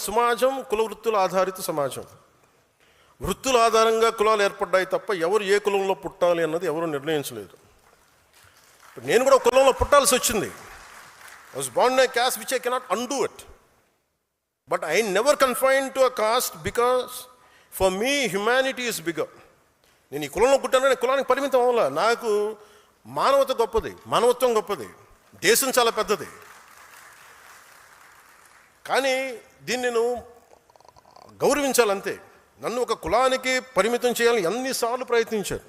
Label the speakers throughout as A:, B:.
A: సమాజం కుల వృత్తుల ఆధారిత సమాజం. వృత్తుల ఆధారంగా కులాలు ఏర్పడ్డాయి తప్ప ఎవరు ఏ కులంలో పుట్టాలి అన్నది ఎవరు నిర్ణయించలేదు. నేను కూడా కులంలో పుట్టాల్సి వచ్చింది. I was born in a caste which I cannot undo it. But I never confined to a caste because for me humanity is bigger. నేను ఈ కులంలో పుట్టానని కులానికి పరిమితం అవ్వాల. నాకు మానవత గొప్పది, మానవత్వం గొప్పది, దేశం చాలా పెద్దది. కానీ దీన్ని నేను గౌరవించాలంతే. నన్ను ఒక కులానికి పరిమితం చేయాలని ఎన్నిసార్లు ప్రయత్నించారు.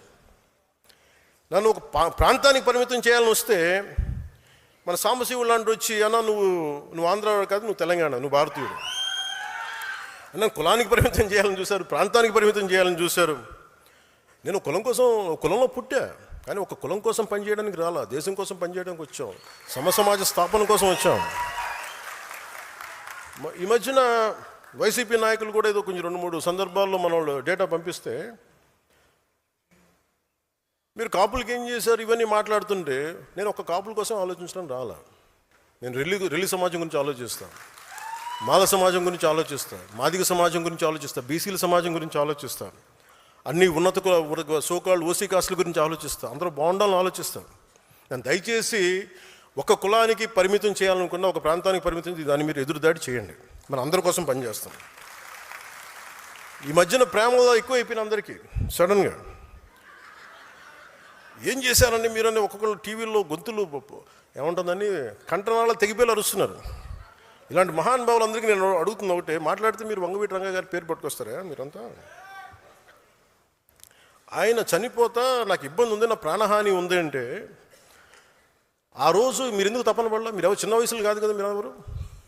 A: నన్ను ఒక ప్రాంతానికి పరిమితం చేయాలని వస్తే మన సాంబశివుడు లాంటి వచ్చి అన్న నువ్వు ఆంధ్ర కాదు, నువ్వు తెలంగాణ, నువ్వు భారతీయుడు అన్న కులానికి పరిమితం చేయాలని చూశారు, ప్రాంతానికి పరిమితం చేయాలని చూశారు. నేను కులంలో పుట్టా, కానీ ఒక కులం కోసం పనిచేయడానికి రాలా, దేశం కోసం పనిచేయడానికి వచ్చాం, సమాజ స్థాపన కోసం వచ్చాం. ఈ మధ్యన వైసీపీ నాయకులు కూడా ఏదో కొంచెం 2-3 సందర్భాల్లో మన వాళ్ళు డేటా పంపిస్తే మీరు కాపులకి ఏం చేశారు ఇవన్నీ మాట్లాడుతుంటే నేను ఒక కాపుల కోసం ఆలోచించడం రాలా. నేను రెల్లి సమాజం గురించి ఆలోచిస్తాను, మాల సమాజం గురించి ఆలోచిస్తాను, మాదిగ సమాజం గురించి ఆలోచిస్తాను, బీసీల సమాజం గురించి ఆలోచిస్తాను, అన్ని ఉన్నత సోకాళ్ళు ఓసీ కాస్టుల గురించి ఆలోచిస్తాను, అందరూ బాగుండాలని ఆలోచిస్తాను. నేను దయచేసి ఒక కులానికి పరిమితం చేయాలనుకున్న, ఒక ప్రాంతానికి పరిమితం దాన్ని మీరు ఎదురుదాడి చేయండి, మన అందరి కోసం పనిచేస్తాం. ఈ మధ్యన ప్రేమలో ఎక్కువ అయిపోయిన అందరికీ సడన్గా ఏం చేశారండి మీరని ఒక్కొక్కరు టీవీల్లో గొంతులు ఏముంటుందని కంటనాళ్ళ తెగిపోయేలా అరుస్తున్నారు. ఇలాంటి మహానుభావులందరికీ నేను అడుగుతున్న ఒకటే, మాట్లాడితే మీరు వంగవీటి రంగా గారి పేరు పట్టుకొస్తారా మీరంతా? ఆయన చనిపోతా నాకు ఇబ్బంది ఉంది, నా ప్రాణహాని ఉంది అంటే ఆ రోజు మీరు ఎందుకు తపన పడలా? మీరు ఎవరు చిన్న వయసులో కాదు కదా,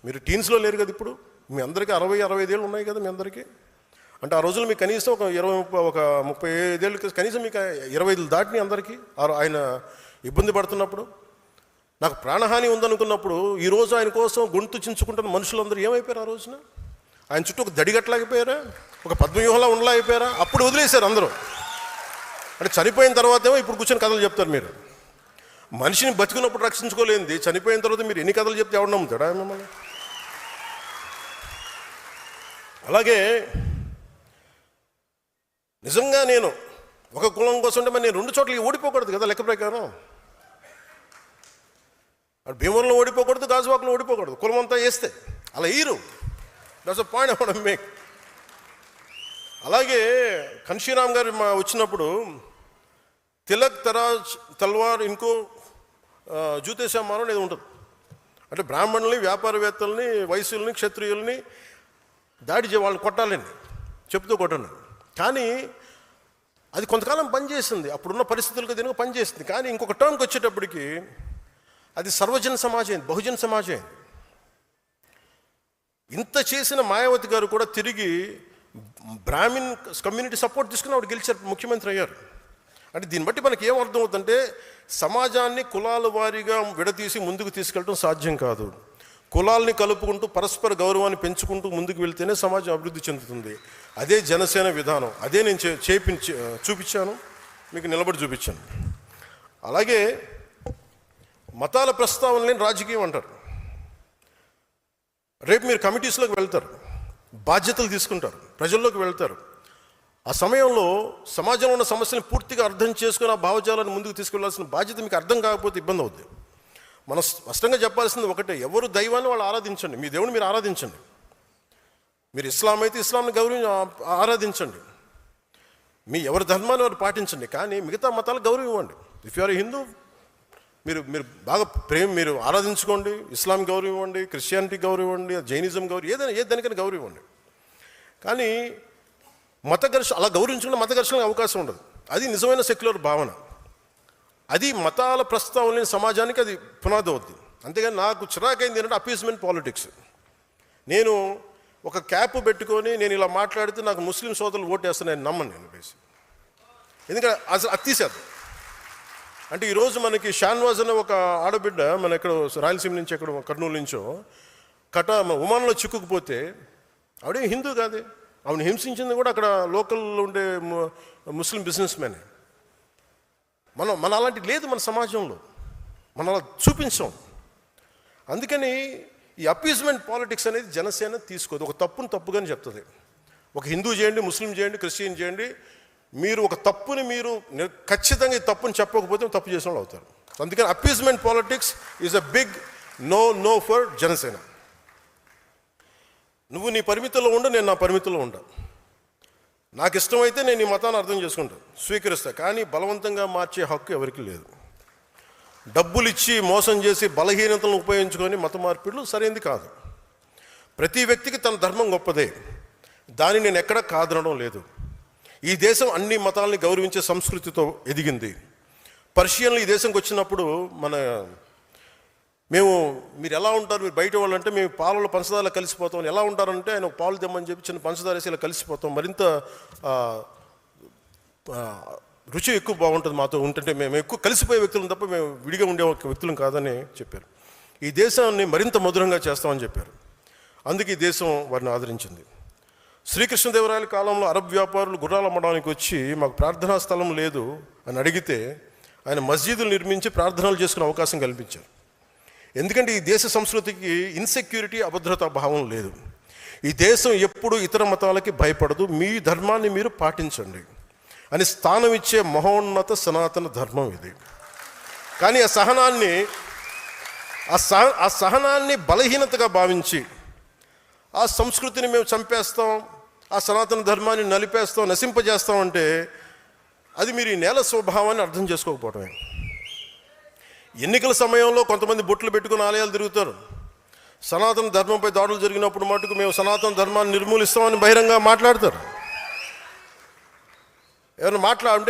A: మీరు టీన్స్లో లేరు కదా. ఇప్పుడు మీ అందరికీ 60-65 ఏళ్ళు ఉన్నాయి కదా మీ అందరికీ. అంటే ఆ రోజులు మీకు కనీసం ఒక 35 ఏళ్ళు, కనీసం మీకు 25 దాటిని అందరికీ. ఆయన ఇబ్బంది పడుతున్నప్పుడు, నాకు ప్రాణహాని ఉందనుకున్నప్పుడు, ఈరోజు ఆయన కోసం గొంతు చించుకుంటున్న మనుషులందరూ ఏమైపోయారు? ఆ రోజున ఆయన చుట్టూ ఒక దడిగట్లాగిపోయారా, ఒక పద్మవ్యూహంలా ఉండలేకపోయారా? అప్పుడు వదిలేశారు అందరూ. అంటే చనిపోయిన తర్వాత ఏమో ఇప్పుడు కూర్చొని కథలు చెప్తారు. మీరు మనిషిని బతికినప్పుడు రక్షించుకోలేంది, చనిపోయిన తర్వాత మీరు ఎన్ని కథలు చెప్తే ఎవడు నమ్ముతాడా మిమ్మల్ని? అలాగే నిజంగా నేను ఒక కులం కోసం అంటే మరి నేను 2 చోట్లకి ఓడిపోకూడదు కదా లెక్క ప్రకారం. అటు భీమవరంలో ఓడిపోకూడదు, గాజువాకలో ఓడిపోకూడదు, కులం అంతా వేస్తే అలా ఈరు. That's a point I want to make. అలాగే కన్షీరామ్ గారు వచ్చినప్పుడు తిలక్ తరాజ్ తల్వార్ ఇంకో జూతేశామానం అనేది ఉంటుంది. అంటే బ్రాహ్మణుల్ని, వ్యాపారవేత్తల్ని, వైశ్యుల్ని, క్షత్రియుల్ని దాడి వాళ్ళని కొట్టాలండి, చెప్తూ కొట్టండి. కానీ అది కొంతకాలం పనిచేసింది, అప్పుడున్న పరిస్థితులకు దీనికి పనిచేసింది. కానీ ఇంకొక టర్మ్కి వచ్చేటప్పటికి అది సర్వజన సమాజం, బహుజన సమాజం. ఇంత చేసిన మాయావతి గారు కూడా తిరిగి బ్రాహ్మిన్ కమ్యూనిటీ సపోర్ట్ తీసుకుని ఆవిడ గెలిచారు, ముఖ్యమంత్రి అయ్యారు. అంటే దీన్ని బట్టి మనకి ఏమర్థమవుతుందంటే సమాజాన్ని కులాల వారీగా విడదీసి ముందుకు తీసుకెళ్ళడం సాధ్యం కాదు. కులాల్ని కలుపుకుంటూ పరస్పర గౌరవాన్ని పెంచుకుంటూ ముందుకు వెళ్తేనే సమాజం అభివృద్ధి చెందుతుంది. అదే జనసేన విధానం, అదే నేను చూపించాను, మీకు నిలబడి చూపించాను. అలాగే మతాల ప్రస్తావనని రాజకీయం అంటారు. రేపు మీరు కమిటీస్లోకి వెళ్తారు, బాధ్యతలు తీసుకుంటారు, ప్రజల్లోకి వెళ్తారు. ఆ సమయంలో సమాజంలో ఉన్న సమస్యలను పూర్తిగా అర్థం చేసుకుని ఆ భావజాలను ముందుకు తీసుకెళ్లాల్సిన బాధ్యత మీకు అర్థం కాకపోతే ఇబ్బంది అవుద్ది. మనం స్పష్టంగా చెప్పాల్సింది ఒకటే, ఎవరు దైవాన్ని వాళ్ళు ఆరాధించండి, మీ దేవుని మీరు ఆరాధించండి. మీరు ఇస్లాం అయితే ఇస్లాంని ఆరాధించండి, మీ ఎవరి ధర్మాన్ని వారు పాటించండి. కానీ మిగతా మతాలకు గౌరవం ఇవ్వండి. ఇఫ్ యు ఆర్ హిందూ, మీరు బాగా మీరు ఆరాధించుకోండి, ఇస్లాం గౌరవం ఇవ్వండి, క్రిస్టియానిటీ గౌరవం ఇవ్వండి, జైనిజం గౌరవం, దానికైనా గౌరవం ఇవ్వండి. కానీ అలా గౌరవించుకుంటే మత ఘర్షణకు అవకాశం ఉండదు. అది నిజమైన సెక్యులర్ భావన. అది మతాల ప్రస్తావన సమాజానికి అది పునాది అవుద్ది. అంతేగాని నాకు చిరాకైంది ఏంటంటే అపీస్మెంట్ పాలిటిక్స్. నేను ఒక క్యాప్ పెట్టుకొని నేను ఇలా మాట్లాడితే నాకు ముస్లిం సోదరులు ఓటేస్తాను, నేను నమ్మను. నేను బేసి ఎందుకంటే అసలు అది తీసేద్దాం. అంటే ఈరోజు మనకి షాన్వాజ్ అనే ఒక ఆడబిడ్డ మన ఎక్కడ రాయలసీమ నుంచి, ఎక్కడ కర్నూలు నుంచో ఉమానంలో చిక్కుకుపోతే ఆవిడే హిందూ కాదే, ఆవిడ హింసించింది కూడా అక్కడ లోకల్లో ఉండే ముస్లిం బిజినెస్ మ్యాన్. మన అలాంటి లేదు మన సమాజంలో, మనం అలా చూపించాం. అందుకని ఈ అపీజ్మెంట్ పాలిటిక్స్ అనేది జనసేన తీసుకోదు. ఒక తప్పుని తప్పుగానే చెప్తుంది. ఒక హిందూ చేయండి, ముస్లిం చేయండి, క్రిస్టియన్ చేయండి, మీరు ఒక తప్పుని మీరు ఖచ్చితంగా ఈ తప్పుని చెప్పకపోతే తప్పు చేసిన వాళ్ళు అవుతారు. అందుకని appeasement politics is a big no for Janasena. నువ్వు నీ పరిమితుల్లో ఉండు, నేను నా పరిమితుల్లో ఉంటా. నాకు ఇష్టమైతే నేను ఈ మతాన్ని అర్థం చేసుకుంటాను, స్వీకరిస్తా. కానీ బలవంతంగా మార్చే హక్కు ఎవరికి లేదు. డబ్బులు ఇచ్చి మోసం చేసి బలహీనతలను ఉపయోగించుకొని మత మార్పిడులు సరైనది కాదు. ప్రతి వ్యక్తికి తన ధర్మం గొప్పదే, దాన్ని నేను ఎక్కడా కాదనడం లేదు. ఈ దేశం అన్ని మతాలని గౌరవించే సంస్కృతితో ఎదిగింది. పర్షియన్లు ఈ దేశంకి వచ్చినప్పుడు మీరు ఎలా ఉంటారు, మీరు బయట వాళ్ళు అంటే మేము పాలలో పంచదారలో కలిసిపోతాం. ఎలా ఉంటారంటే ఆయన పాలు తెమ్మని చెప్పి చిన్న పంచదార వేసి ఇలా కలిసిపోతాం, మరింత రుచి ఎక్కువ బాగుంటుంది మాతో ఉంటుంటే. మేము ఎక్కువ కలిసిపోయే వ్యక్తులను తప్ప మేము విడిగా ఉండే వ్యక్తులం కాదని చెప్పారు. ఈ దేశాన్ని మరింత మధురంగా చేస్తామని చెప్పారు. అందుకే ఈ దేశం వారిని ఆదరించింది. శ్రీకృష్ణదేవరాయల కాలంలో అరబ్ వ్యాపారులు గుర్రాలు అమ్మడానికి వచ్చి మాకు ప్రార్థనా స్థలం లేదు అని అడిగితే ఆయన మస్జిదులు నిర్మించి ప్రార్థనలు చేసుకునే అవకాశం కల్పించారు. ఎందుకంటే ఈ దేశ సంస్కృతికి ఇన్సెక్యూరిటీ, అభద్రతా భావం లేదు. ఈ దేశం ఎప్పుడు ఇతర మతాలకి భయపడదు. మీ ధర్మాన్ని మీరు పాటించండి అని స్థానం ఇచ్చే మహోన్నత సనాతన ధర్మం ఇది. కానీ ఆ సహనాన్ని బలహీనతగా భావించి ఆ సంస్కృతిని మేము చంపేస్తాం, ఆ సనాతన ధర్మాన్ని నలిపేస్తాం, నశింపజేస్తాం అంటే అది మీరు ఈ నేల స్వభావాన్ని అర్థం చేసుకోకపోవటమే. ఎన్నికల సమయంలో కొంతమంది బొట్లు పెట్టుకుని ఆలయాలు తిరుగుతారు. సనాతన ధర్మంపై దాడులు జరిగినప్పుడు మటుకు మేము సనాతన ధర్మాన్ని నిర్మూలిస్తామని బహిరంగ మాట్లాడతారు. ఎవరైనా అంటే